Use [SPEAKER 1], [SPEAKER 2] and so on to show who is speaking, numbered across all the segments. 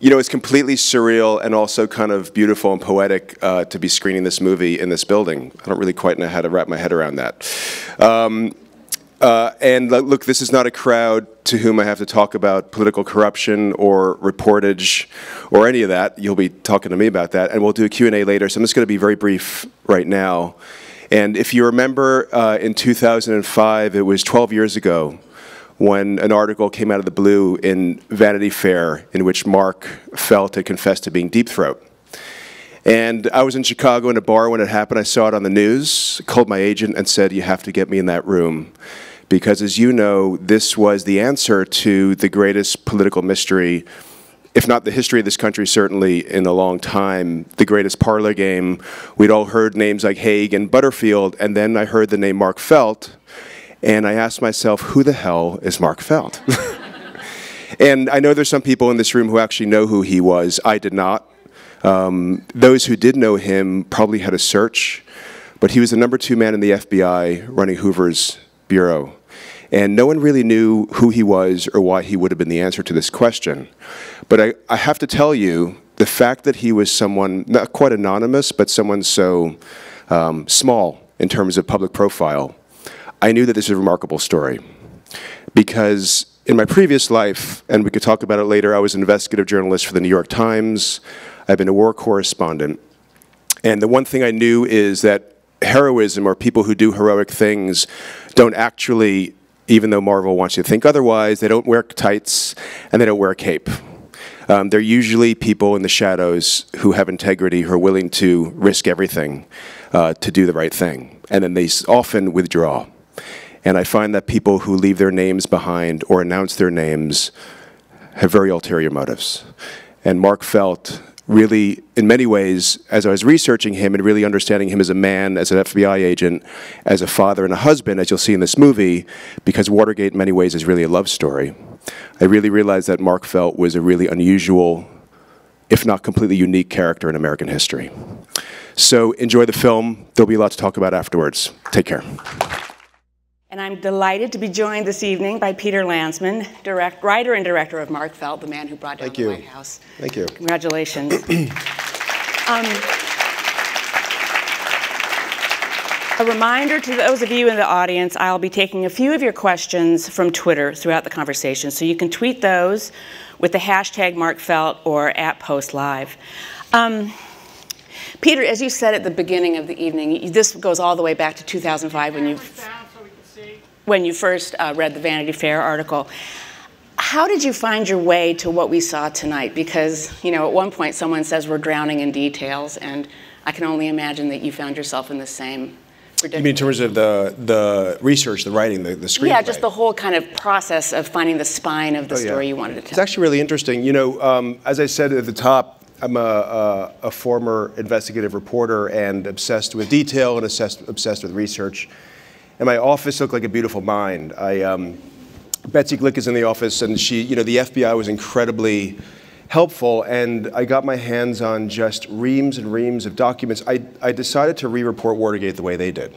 [SPEAKER 1] You know, it's completely surreal and also kind of beautiful and poetic to be screening this movie in this building. I don't really quite know how to wrap my head around that. And look, this is not a crowd to whom I have to talk about political corruption or reportage or any of that. You'll be talking to me about that, and we'll do a Q&A later, so I'm just going to be very brief right now. And if you remember, in 2005, it was 12 years ago, when an article came out of the blue in Vanity Fair in which Mark Felt had confessed to being Deep Throat. And I was in Chicago in a bar when it happened. I saw it on the news, called my agent and said, you have to get me in that room. Because as you know, this was the answer to the greatest political mystery, if not the history of this country, certainly in a long time, the greatest parlor game. We'd all heard names like Haig and Butterfield, and then I heard the name Mark Felt, and I asked myself, who the hell is Mark Felt? And I know there's some people in this room who actually know who he was. I did not. Those who did know him probably had a search, but he was the #2 man in the FBI running Hoover's bureau. And no one really knew who he was or why he would have been the answer to this question. But I have to tell you, the fact that he was someone, not quite anonymous, but someone so small in terms of public profile, I knew that this is a remarkable story. Because in my previous life, and we could talk about it later, I was an investigative journalist for the New York Times. I've been a war correspondent. And the one thing I knew is that heroism, or people who do heroic things, don't actually, even though Marvel wants you to think otherwise, they don't wear tights and they don't wear a cape. They're usually people in the shadows who have integrity, who are willing to risk everything to do the right thing. And then they often withdraw. And I find that people who leave their names behind or announce their names have very ulterior motives. And Mark Felt really, in many ways, as I was researching him and really understanding him as a man, as an FBI agent, as a father and a husband, as you'll see in this movie, because Watergate in many ways is really a love story, I really realized that Mark Felt was a really unusual, if not completely unique character in American history. So enjoy the film. There'll be a lot to talk about afterwards. Take care.
[SPEAKER 2] And I'm delighted to be joined this evening by Peter Landesman, writer and director of Mark Felt, the man who brought down the White House.
[SPEAKER 1] Thank you.
[SPEAKER 2] Congratulations. A reminder to those of you in the audience, I'll be taking a few of your questions from Twitter throughout the conversation, so you can tweet those with the hashtag #MarkFelt or @PostLive. Peter, as you said at the beginning of the evening, this goes all the way back to 2005 when you first read the Vanity Fair article. How did you find your way to what we saw tonight? Because, you know, at one point someone says we're drowning in details, and I can only imagine that you found yourself in the same predicament.
[SPEAKER 1] You mean in terms of the research, the writing, the screenplay?
[SPEAKER 2] Yeah, just the whole kind of process of finding the spine of the story you wanted to tell.
[SPEAKER 1] It's actually really interesting. You know, as I said at the top, I'm a former investigative reporter and obsessed with detail and obsessed with research. And my office looked like a beautiful mind. Betsy Glick is in the office, and she, you know, the FBI was incredibly helpful, and I got my hands on just reams and reams of documents. I decided to re-report Watergate the way they did.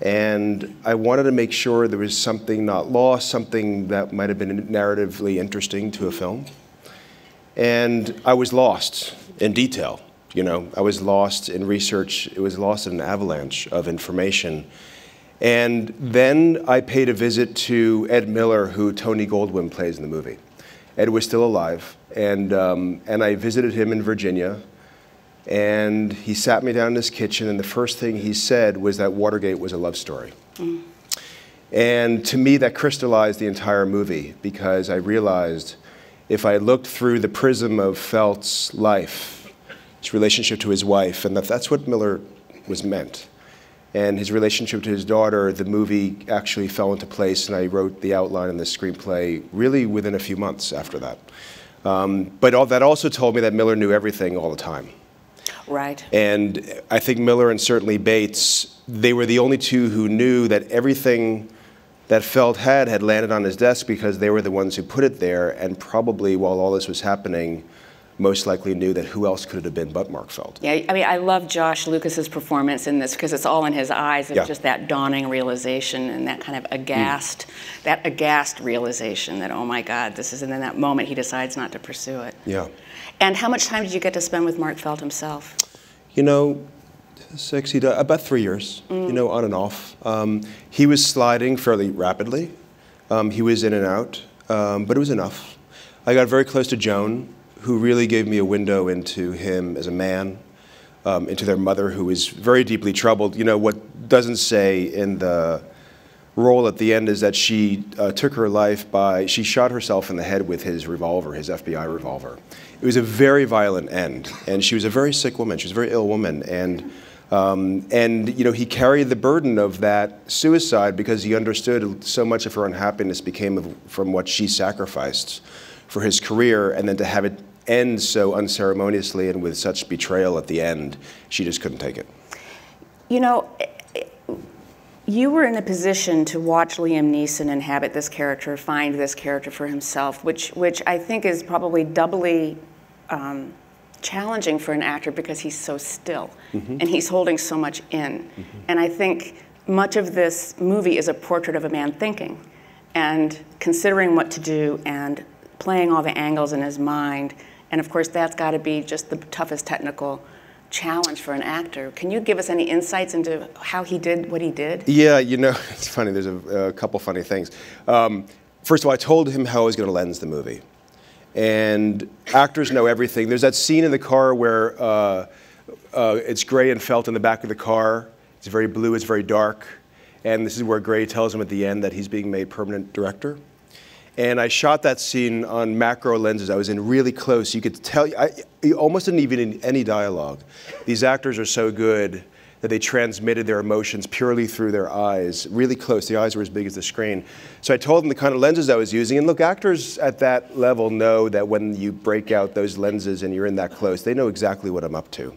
[SPEAKER 1] And I wanted to make sure there was something not lost, something that might have been narratively interesting to a film. And I was lost in detail. You know, I was lost in research. It was lost in an avalanche of information. And then I paid a visit to Ed Miller, who Tony Goldwyn plays in the movie. Ed was still alive, and I visited him in Virginia, and he sat me down in his kitchen, and the first thing he said was that Watergate was a love story. Mm. And to me, that crystallized the entire movie, because I realized if I looked through the prism of Felt's life, his relationship to his wife, and that's what Miller was meant. And his relationship to his daughter, the movie actually fell into place, and I wrote the outline and the screenplay really within a few months after that. But that also told me that Miller knew everything all the time.
[SPEAKER 2] Right.
[SPEAKER 1] And I think Miller and certainly Bates, they were the only two who knew that everything that Felt had landed on his desk, because they were the ones who put it there, and probably while all this was happening, most likely knew that who else could it have been but Mark Felt.
[SPEAKER 2] Yeah, I mean, I love Josh Lucas's performance in this because it's all in his eyes of
[SPEAKER 1] Yeah.
[SPEAKER 2] just that dawning realization and that kind of aghast, that aghast realization that, oh my God, this is, and then that moment he decides not to pursue it.
[SPEAKER 1] Yeah.
[SPEAKER 2] And how much time did you get to spend with Mark Felt himself?
[SPEAKER 1] You know, about 3 years, you know, on and off. He was sliding fairly rapidly. He was in and out, but it was enough. I got very close to Joan, who really gave me a window into him as a man, into their mother, who was very deeply troubled. You know, what doesn't say in the role at the end is that she took her life by, she shot herself in the head with his revolver, his FBI revolver. It was a very violent end, and she was a very sick woman. She was a very ill woman, and you know, he carried the burden of that suicide because he understood so much of her unhappiness came from what she sacrificed for his career, and then to have it end so unceremoniously and with such betrayal at the end, she just couldn't take it. You know,
[SPEAKER 2] you were in a position to watch Liam Neeson inhabit this character, find this character for himself, which I think is probably doubly challenging for an actor because he's so still, and he's holding so much in. And I think much of this movie is a portrait of a man thinking and considering what to do and playing all the angles in his mind. And of course, that's got to be just the toughest technical challenge for an actor. Can you give us any insights into how he did what he did?
[SPEAKER 1] Yeah, you know, it's funny. There's a couple funny things. First of all, I told him how I was going to lens the movie. And actors know everything. There's that scene in the car where it's Gray and Felt in the back of the car. It's very blue, it's very dark. And this is where Gray tells him at the end that he's being made permanent director. And I shot that scene on macro lenses. I was in really close. You could tell, you almost didn't even need any dialogue. These actors are so good that they transmitted their emotions purely through their eyes, really close. The eyes were as big as the screen. So I told them the kind of lenses I was using. And look, actors at that level know that when you break out those lenses and you're in that close, they know exactly what I'm up to.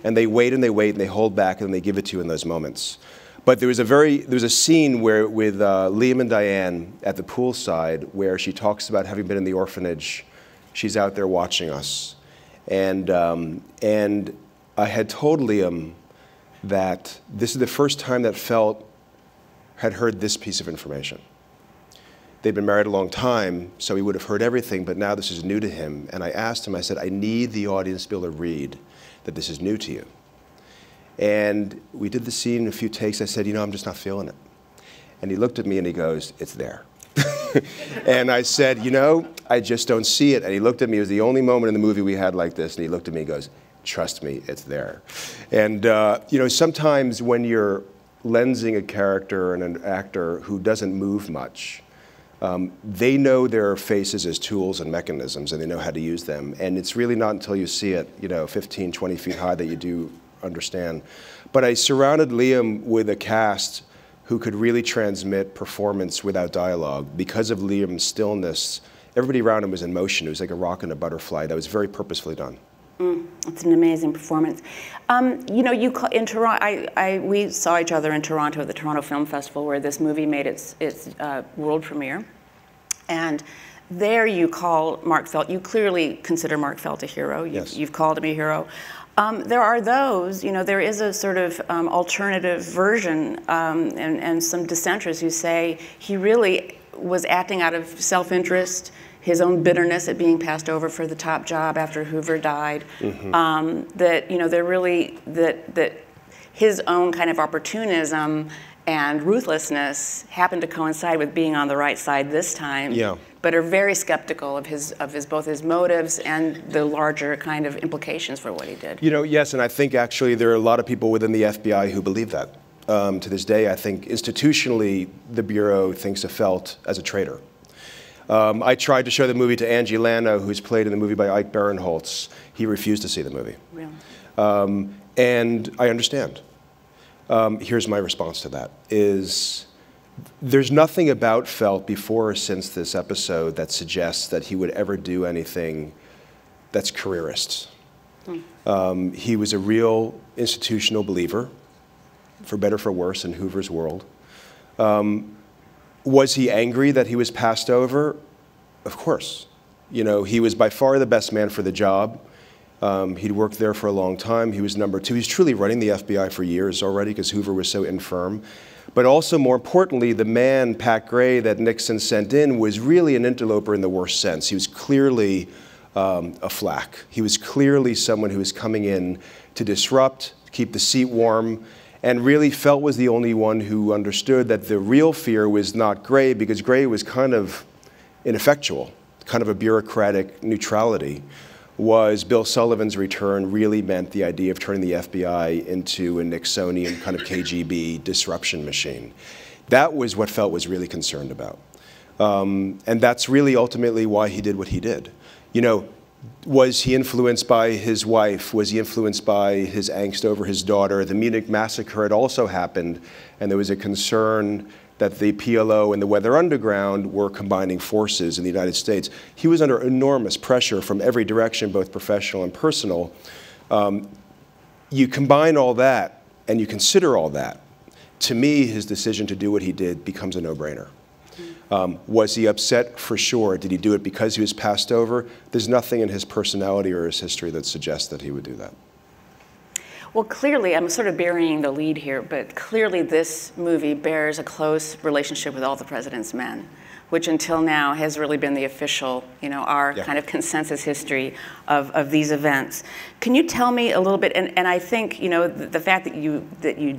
[SPEAKER 1] And they wait and they wait and they hold back and they give it to you in those moments. But there was a scene where with Liam and Diane at the poolside where she talks about having been in the orphanage. She's out there watching us. And I had told Liam that this is the first time that Felt had heard this piece of information. They'd been married a long time, so he would have heard everything, but now this is new to him. And I asked him, I said, I need the audience to be able to read that this is new to you. And we did the scene in a few takes. I said, you know, I'm just not feeling it. And he looked at me and he goes, it's there. And I said, you know, I just don't see it. And he looked at me. It was the only moment in the movie we had like this. And he looked at me and goes, trust me, it's there. And, you know, sometimes when you're lensing a character and an actor who doesn't move much, they know their faces as tools and mechanisms, and they know how to use them. And it's really not until you see it, you know, 15, 20 feet high that you do understand. But I surrounded Liam with a cast who could really transmit performance without dialogue. Because of Liam's stillness, everybody around him was in motion. It was like a rock and a butterfly. That was very purposefully done.
[SPEAKER 2] It's an amazing performance. You know, in Toronto, we saw each other in Toronto at the Toronto Film Festival, where this movie made its world premiere. And there you call Mark Felt, you clearly consider Mark Felt a hero.
[SPEAKER 1] Yes.
[SPEAKER 2] You've called him a hero. There are those, you know, there is a sort of alternative version and some dissenters who say he really was acting out of self-interest, his own bitterness at being passed over for the top job after Hoover died. That, you know, they're really, that his own kind of opportunism and ruthlessness happened to coincide with being on the right side this time.
[SPEAKER 1] Yeah.
[SPEAKER 2] But are very skeptical of both his motives and the larger kind of implications for what he did.
[SPEAKER 1] You know, yes, and I think actually there are a lot of people within the FBI who believe that. To this day, I think institutionally the Bureau thinks of Felt as a traitor. I tried to show the movie to Angie Lano, who's played in the movie by Ike Barinholtz. He refused to see the movie.
[SPEAKER 2] Really?
[SPEAKER 1] And I understand. Here's my response to that, is there's nothing about Felt before or since this episode that suggests that he would ever do anything that's careerist. He was a real institutional believer, for better or for worse, in Hoover's world. Was he angry that he was passed over? Of course. You know, he was by far the best man for the job. He'd worked there for a long time. He was #2. He's truly running the FBI for years already because Hoover was so infirm. But also, more importantly, the man, Pat Gray, that Nixon sent in was really an interloper in the worst sense. He was clearly a flack. He was clearly someone who was coming in to disrupt, keep the seat warm, and really felt was the only one who understood that the real fear was not Gray, because Gray was kind of ineffectual, kind of a bureaucratic neutrality. Was Bill Sullivan's return really meant the idea of turning the FBI into a Nixonian kind of KGB disruption machine. That was what Felt was really concerned about. And that's really ultimately why he did what he did. You know, was he influenced by his wife? Was he influenced by his angst over his daughter? The Munich massacre had also happened, and there was a concern that the PLO and the Weather Underground were combining forces in the United States. He was under enormous pressure from every direction, both professional and personal. You combine all that and you consider all that, to me, his decision to do what he did becomes a no-brainer. Was he upset? For sure. Did he do it because he was passed over? There's nothing in his personality or his history that suggests that he would do that.
[SPEAKER 2] Well, clearly, I'm sort of burying the lead here, but clearly this movie bears a close relationship with All the President's Men, which until now has really been the official, you know, our kind of consensus history of these events. Can you tell me a little bit, and I think, you know, the fact that you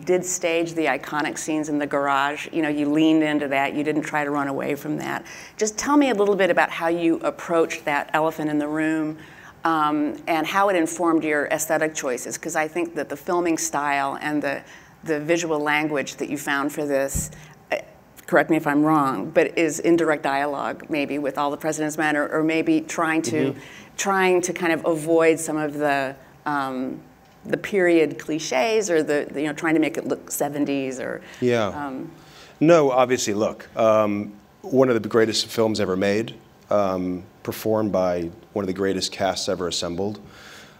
[SPEAKER 2] did stage the iconic scenes in the garage, you know, you leaned into that, you didn't try to run away from that. Just tell me a little bit about how you approached that elephant in the room, and how it informed your aesthetic choices, because I think that the filming style and the visual language that you found for this, correct me if I'm wrong, but is indirect dialogue maybe with All the President's Men, or maybe trying to kind of avoid some of the period cliches, or you know, trying to make it look 70s or
[SPEAKER 1] no, obviously, look, one of the greatest films ever made. Performed by one of the greatest casts ever assembled,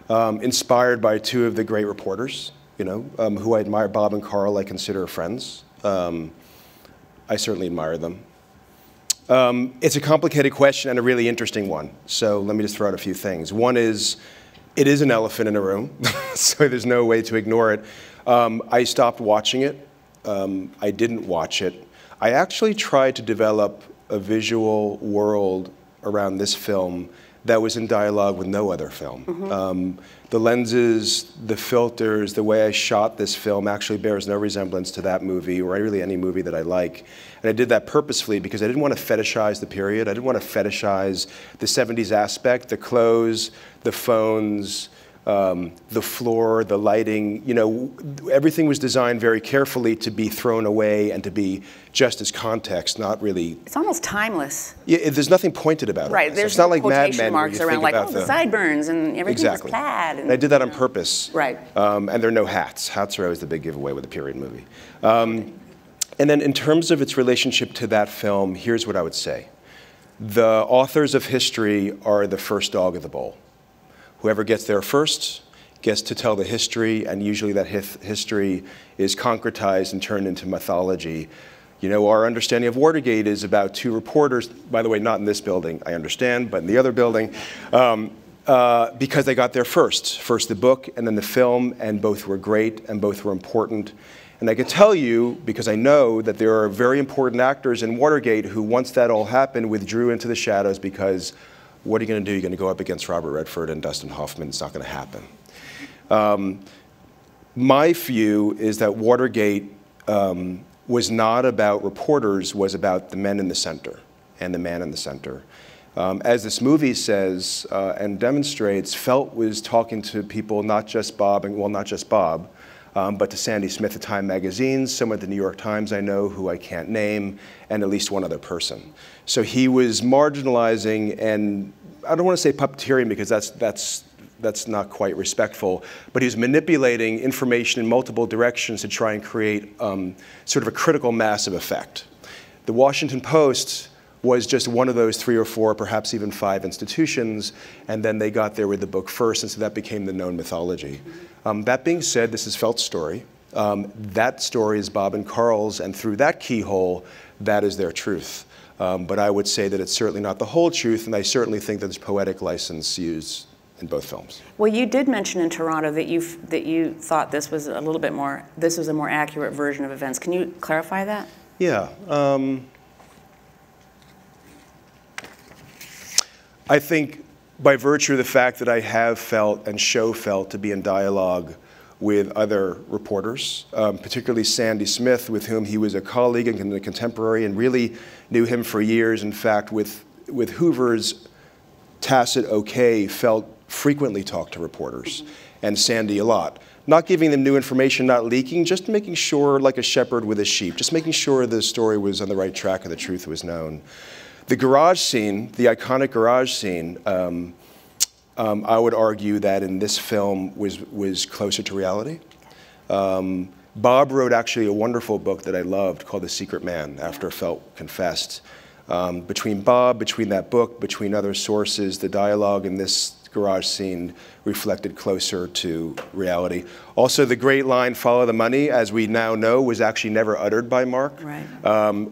[SPEAKER 1] inspired by two of the great reporters, you know, who I admire. Bob and Carl I consider friends. I certainly admire them. It's a complicated question and a really interesting one, so let me just throw out a few things. One is, it is an elephant in a room, so there's no way to ignore it. I stopped watching it. I didn't watch it. I actually tried to develop a visual world around this film that was in dialogue with no other film. The lenses, the filters, the way I shot this film actually bears no resemblance to that movie or really any movie that I like. And I did that purposefully because I didn't want to fetishize the period. I didn't want to fetishize the 70s aspect, the clothes, the phones, the floor, the lighting. You know, everything was designed very carefully to be thrown away and to be just as context, not really. It's
[SPEAKER 2] almost timeless.
[SPEAKER 1] Yeah, there's nothing pointed about it.
[SPEAKER 2] Right, there's
[SPEAKER 1] it's not
[SPEAKER 2] no
[SPEAKER 1] like Mad
[SPEAKER 2] quotation
[SPEAKER 1] Men
[SPEAKER 2] marks
[SPEAKER 1] where you
[SPEAKER 2] around
[SPEAKER 1] think
[SPEAKER 2] like,
[SPEAKER 1] about
[SPEAKER 2] the sideburns and everything was plaid.
[SPEAKER 1] And I did that on purpose.
[SPEAKER 2] Right.
[SPEAKER 1] And there are no hats. Hats are always the big giveaway with a period movie. And then in terms of its relationship to that film, here's what I would say. The authors of history are the first dog of the bowl. Whoever gets there first gets to tell the history, and usually that history is concretized and turned into mythology. You know, our understanding of Watergate is about two reporters, by the way, not in this building, I understand, but in the other building, because they got there first. First the book and then the film, and both were great and both were important. And I can tell you, because I know that there are very important actors in Watergate who, once that all happened, withdrew into the shadows because what are you going to do? You're going to go up against Robert Redford and Dustin Hoffman. It's not going to happen. My view is that Watergate was not about reporters, was about the men in the center and the man in the center. As this movie says and demonstrates, Felt was talking to people, not just Bob, and well, not just Bob, but to Sandy Smith at Time magazine, someone at the New York Times I know who I can't name, and at least one other person. So he was marginalizing, and I don't want to say puppeteering because that's not quite respectful, but he was manipulating information in multiple directions to try and create sort of a critical mass of effect. The Washington Post was just one of those 3 or 4, perhaps even 5 institutions, and then they got there with the book first, and so that became the known mythology. That being said, this is Felt's story. That story is Bob and Carl's, and through that keyhole, that is their truth. But I would say that it's certainly not the whole truth, and I certainly think that there's poetic license used in both films.
[SPEAKER 2] Well, you did mention in Toronto that you thought this was a little bit more, this was a more accurate version of events. Can you clarify that?
[SPEAKER 1] Yeah. I think by virtue of the fact that I have felt and felt to be in dialogue with other reporters, particularly Sandy Smith, with whom he was a colleague and a contemporary, and really knew him for years. In fact, with Hoover's tacit okay, felt frequently talked to reporters, and Sandy a lot. Not giving them new information, not leaking, just making sure, like a shepherd with his sheep, just making sure the story was on the right track and the truth was known. The garage scene, the iconic garage scene, I would argue that in this film was closer to reality. Bob wrote actually a wonderful book that I loved called The Secret Man, after Felt confessed. Between Bob, between that book, between other sources, the dialogue in this garage scene reflected closer to reality. Also, the great line, "Follow the money," as we now know, was actually never uttered by Mark,
[SPEAKER 2] right.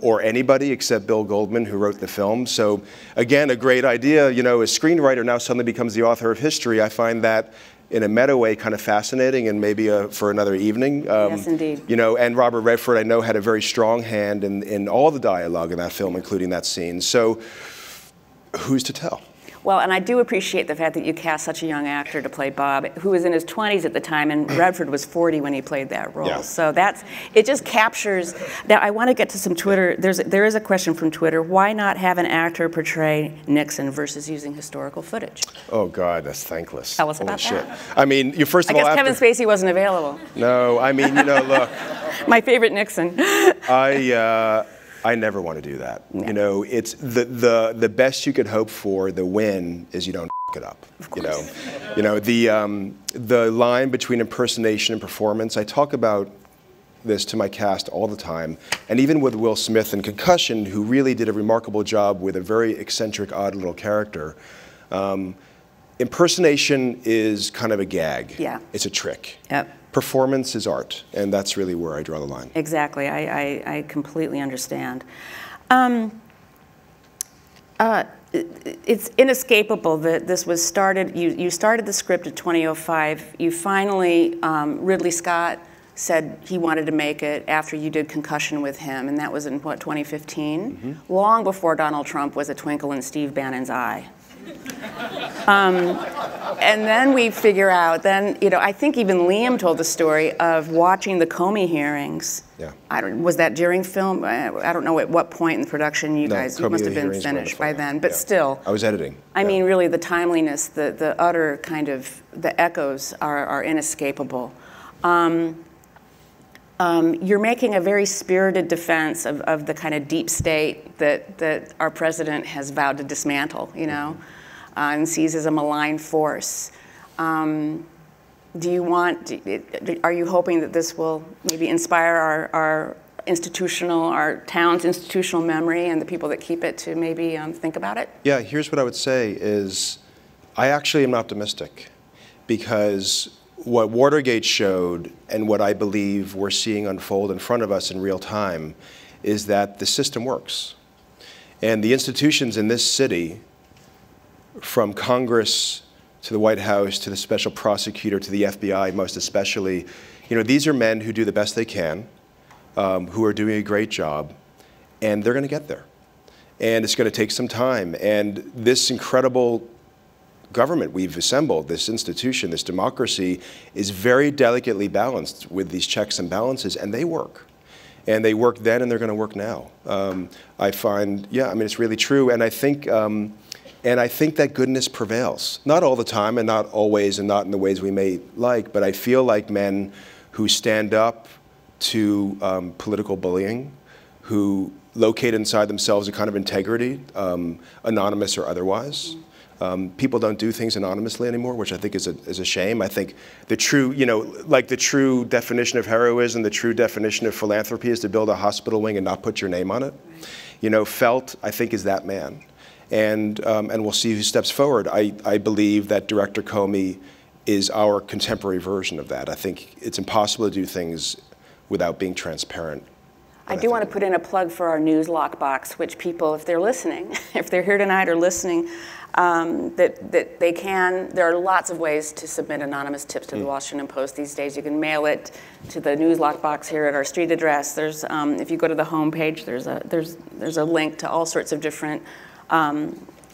[SPEAKER 1] Or anybody except Bill Goldman, who wrote the film. So again, a great idea. You know, a screenwriter now suddenly becomes the author of history. I find that in a meta way kind of fascinating, and maybe for another evening.
[SPEAKER 2] Yes, indeed.
[SPEAKER 1] You know, and Robert Redford, I know, had a very strong hand in all the dialogue in that film, including that scene. So who's to tell?
[SPEAKER 2] Well, and I do appreciate the fact that you cast such a young actor to play Bob, who was in his 20s at the time, and Redford was 40 when he played that role.
[SPEAKER 1] Yeah.
[SPEAKER 2] So it just captures. Now, I want to get to some Twitter. There is a question from Twitter. Why not have an actor portray Nixon versus using historical footage?
[SPEAKER 1] Oh, God, that's thankless.
[SPEAKER 2] Tell us about
[SPEAKER 1] shit.
[SPEAKER 2] that.
[SPEAKER 1] I mean, first of all,
[SPEAKER 2] I guess Kevin Spacey wasn't available.
[SPEAKER 1] No, I mean, you know, look.
[SPEAKER 2] My favorite Nixon.
[SPEAKER 1] I never want to do that.
[SPEAKER 2] Yeah.
[SPEAKER 1] You know, it's the best you could hope for. The win is you don't f it up. You know, the line between impersonation and performance. I talk about this to my cast all the time, and even with Will Smith in Concussion, who really did a remarkable job with a very eccentric, odd little character. Impersonation is kind of a gag.
[SPEAKER 2] Yeah.
[SPEAKER 1] It's a trick.
[SPEAKER 2] Yep.
[SPEAKER 1] Performance is art, and that's really where I draw the line.
[SPEAKER 2] Exactly. I completely understand. It's inescapable that this was started. You started the script in 2005. You finally, Ridley Scott said he wanted to make it after you did Concussion with him, and that was in, what, 2015? Mm-hmm. Long before Donald Trump was a twinkle in Steve Bannon's eye. And then we figure out, I think even Liam told the story of watching the Comey hearings.
[SPEAKER 1] Yeah.
[SPEAKER 2] Was that during film? I don't know at what point in production you must have been finished by then, but still.
[SPEAKER 1] I was editing.
[SPEAKER 2] I mean, really, the timeliness, the utter kind of, the echoes are inescapable. You're making a very spirited defense of the kind of deep state that our president has vowed to dismantle, you know, and sees as a malign force. Are you hoping that this will maybe inspire our town's institutional memory and the people that keep it to maybe think about it?
[SPEAKER 1] Yeah, here's what I would say is, I actually am optimistic, because what Watergate showed, and what I believe we're seeing unfold in front of us in real time, is that the system works. And the institutions in this city, from Congress to the White House to the special prosecutor to the FBI most especially, these are men who do the best they can, who are doing a great job, and they're going to get there. And it's going to take some time. And this incredible government we've assembled, this institution, this democracy, is very delicately balanced with these checks and balances, and they work. And they worked then, and they're going to work now. I find, it's really true, and I think that goodness prevails. Not all the time, and not always, and not in the ways we may like, but I feel like men who stand up to political bullying, who locate inside themselves a kind of integrity, anonymous or otherwise. People don't do things anonymously anymore, which I think is a shame. I think the true, the true definition of heroism, the true definition of philanthropy is to build a hospital wing and not put your name on it. Felt, I think, is that man. And we'll see who steps forward. I believe that Director Comey is our contemporary version of that. I think it's impossible to do things without being transparent.
[SPEAKER 2] I do want to put in a plug for our news lockbox, which people, if they're listening, if they're here tonight or listening, that they can. There are lots of ways to submit anonymous tips to the Washington Post these days. You can mail it to the news lockbox here at our street address. There's, if you go to the homepage, there's a link to all sorts of different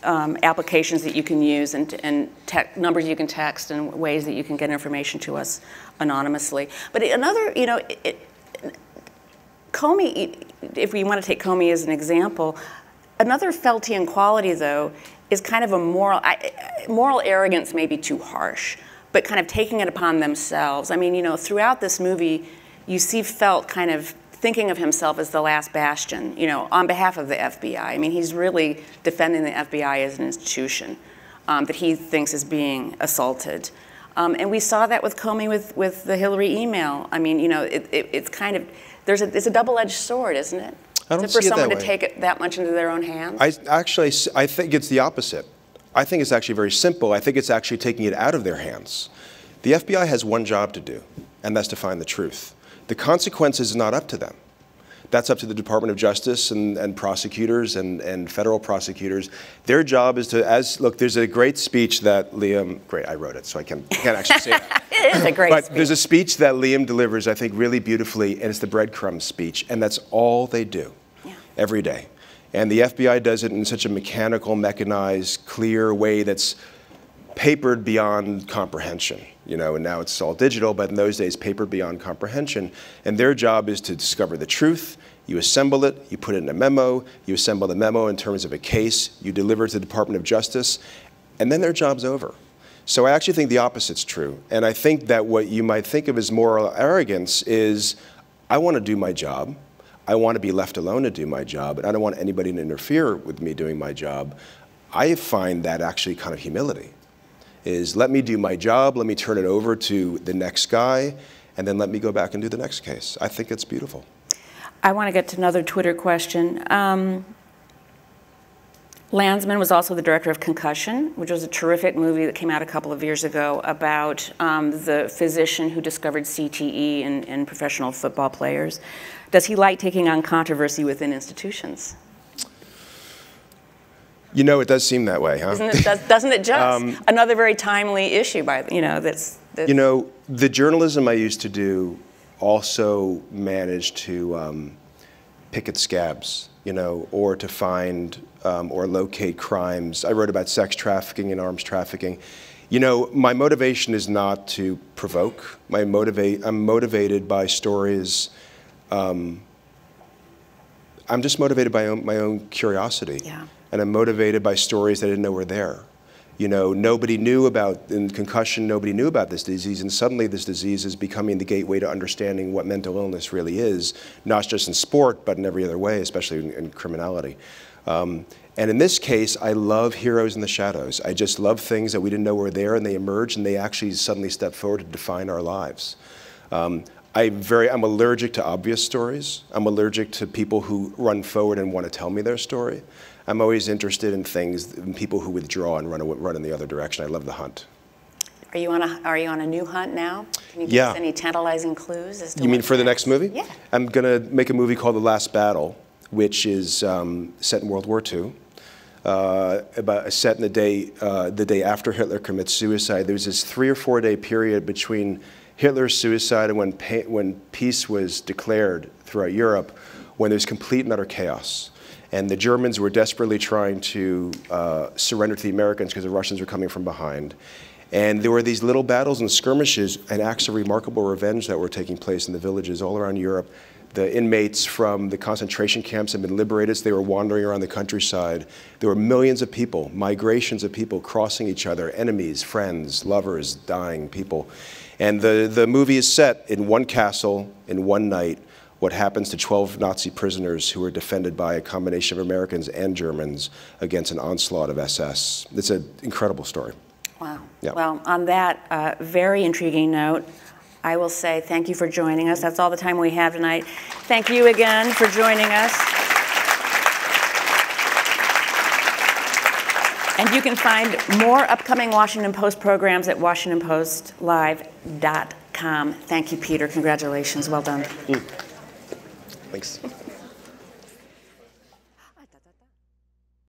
[SPEAKER 2] applications that you can use and numbers you can text and ways that you can get information to us anonymously. But another, you know, Comey, if we want to take Comey as an example, another Feltian quality, though, is kind of a moral arrogance may be too harsh, but kind of taking it upon themselves. I mean, you know, throughout this movie, you see Felt kind of thinking of himself as the last bastion, you know, on behalf of the FBI. I mean, he's really defending the FBI as an institution that he thinks is being assaulted. And we saw that with Comey with the Hillary email. I mean, you know, it's kind of, it's a double-edged sword, isn't it?
[SPEAKER 1] I don't
[SPEAKER 2] for
[SPEAKER 1] see it
[SPEAKER 2] someone
[SPEAKER 1] that
[SPEAKER 2] to
[SPEAKER 1] way.
[SPEAKER 2] take it that much into their own hands?
[SPEAKER 1] I think it's the opposite. I think it's actually very simple. I think it's actually taking it out of their hands. The FBI has one job to do, and that's to find the truth. The consequences is not up to them. That's up to the Department of Justice and prosecutors and federal prosecutors. Their job is to, look, there's a great speech that Liam, I wrote it, so I can't actually say it.
[SPEAKER 2] It is a great
[SPEAKER 1] But
[SPEAKER 2] speech.
[SPEAKER 1] there's a speech that Liam delivers, I think, really beautifully, and it's the breadcrumb speech, and that's all they do every day. And the FBI does it in such a mechanical, mechanized, clear way that's papered beyond comprehension. You know, and now it's all digital, but in those days, papered beyond comprehension. And their job is to discover the truth. You assemble it, you put it in a memo, you assemble the memo in terms of a case, you deliver it to the Department of Justice, and then their job's over. So I actually think the opposite's true. And I think that what you might think of as moral arrogance is, I want to do my job. I want to be left alone to do my job, and I don't want anybody to interfere with me doing my job. I find that actually kind of humility. Is let me do my job, let me turn it over to the next guy, and then let me go back and do the next case. I think it's beautiful.
[SPEAKER 2] I want to get to another Twitter question. Landesman was also the director of Concussion, which was a terrific movie that came out a couple of years ago about the physician who discovered CTE in professional football players. Does he like taking on controversy within institutions?
[SPEAKER 1] You know, it does seem that way, huh?
[SPEAKER 2] Doesn't it just? Another very timely issue, you know, that's...
[SPEAKER 1] You know, the journalism I used to do also managed to pick at scabs, you know, or to find or locate crimes. I wrote about sex trafficking and arms trafficking. You know, my motivation is not to provoke. I'm motivated by stories. I'm just motivated by my own curiosity.
[SPEAKER 2] Yeah.
[SPEAKER 1] And I'm motivated by stories that I didn't know were there. You know, nobody knew about, in Concussion, nobody knew about this disease, and suddenly this disease is becoming the gateway to understanding what mental illness really is, not just in sport, but in every other way, especially in criminality. And in this case, I love heroes in the shadows. I just love things that we didn't know were there, and they emerge, and they actually suddenly step forward to define our lives. I'm allergic to obvious stories. I'm allergic to people who run forward and want to tell me their story. I'm always interested in things, in people who withdraw and run in the other direction. I love the hunt.
[SPEAKER 2] Are you on a new hunt now? Can you give us any tantalizing clues as to
[SPEAKER 1] You mean for the next movie?
[SPEAKER 2] Yeah.
[SPEAKER 1] I'm going to make a movie called The Last Battle, which is set in World War II. Set in the day after Hitler commits suicide. There's this 3 or 4 day period between Hitler's suicide and when peace was declared throughout Europe, when there's complete and utter chaos. And the Germans were desperately trying to surrender to the Americans because the Russians were coming from behind. And there were these little battles and skirmishes and acts of remarkable revenge that were taking place in the villages all around Europe. The inmates from the concentration camps had been liberated, so they were wandering around the countryside. There were millions of people, migrations of people crossing each other, enemies, friends, lovers, dying people. And the movie is set in one castle, in one night, what happens to 12 Nazi prisoners who were defended by a combination of Americans and Germans against an onslaught of SS. It's an incredible story.
[SPEAKER 2] Wow.
[SPEAKER 1] Yeah.
[SPEAKER 2] Well, on that very intriguing note, I will say thank you for joining us. That's all the time we have tonight. Thank you again for joining us. And you can find more upcoming Washington Post programs at WashingtonPostLive.com. Thank you, Peter. Congratulations. Well done.
[SPEAKER 1] Thank you.
[SPEAKER 3] Thanks.